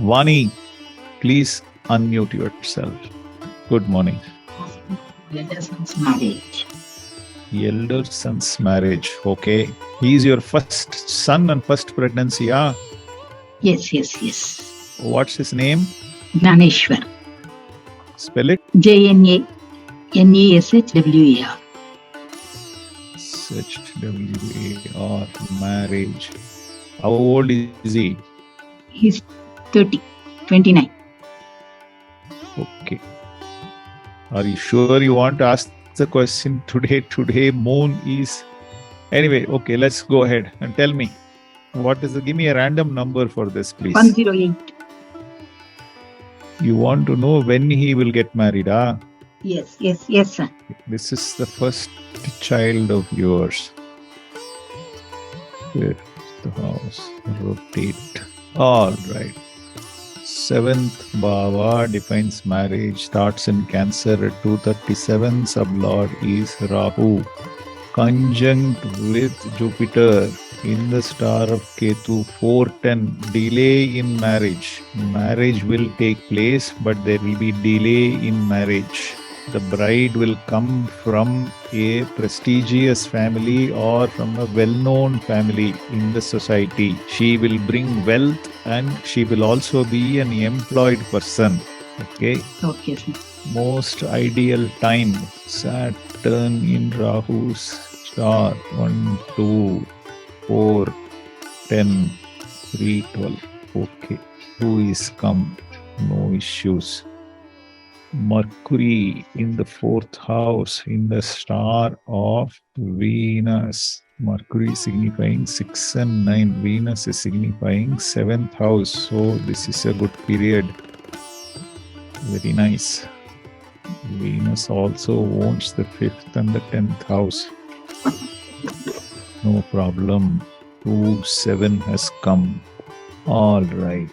Vani, please unmute yourself. Good morning. Elder son's marriage. Elder son's marriage. Okay. He is your first son and first pregnancy. Yes. What's his name? Eswar. Spell it. JNANESHWAR. SHWAR. Marriage. How old is he? He's 29. Okay. Are you sure you want to ask the question today? Today moon is... Anyway, okay, let's go ahead and tell me. What is the... Give me a random number for this, please. 108. You want to know when he will get married, Yes, sir. This is the first child of yours. Here's the house. Rotate. All right. 7th Bhava defines marriage. Starts in Cancer at 2:37. Sublord is Rahu. Conjunct with Jupiter in the star of Ketu. 4:10. Delay in marriage. Marriage will take place, but there will be delay in marriage. The bride will come from a prestigious family or from a well-known family in the society. She will bring wealth and she will also be an employed person. Okay? Okay, sir. Most ideal time. Saturn in Rahu's star. 1, 2, 4, 10, 3, 12. Okay. Who is come? No issues. Mercury in the 4th house in the star of Venus. Mercury signifying 6 and 9. Venus is signifying 7th house. So this is a good period. Very nice. Venus also owns the 5th and the 10th house. No problem. 2, 7 has come. All right.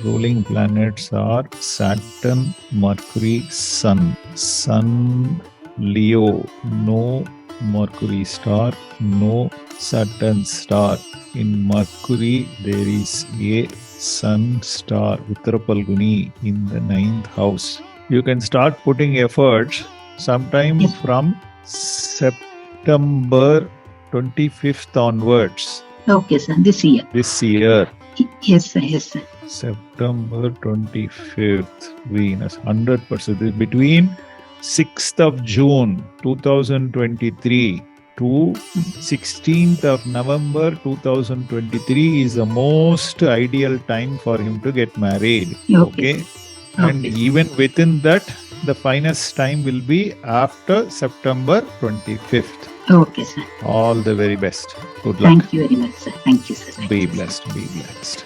Ruling planets are Saturn, Mercury, Sun. Sun, Leo, no Mercury star, no Saturn star. In Mercury, there is a Sun star, Uttarapalguni, in the 9th house. You can start putting efforts sometime from September 25th onwards. Okay, sir. This year. Yes, sir. September 25th, Venus, 100%. Between 6th of June 2023 to 16th of November 2023 is the most ideal time for him to get married. Okay? And even within that, the finest time will be after September 25th. Okay, sir. All the very best. Good luck. Thank you very much, sir. Thank you, sir. Be blessed.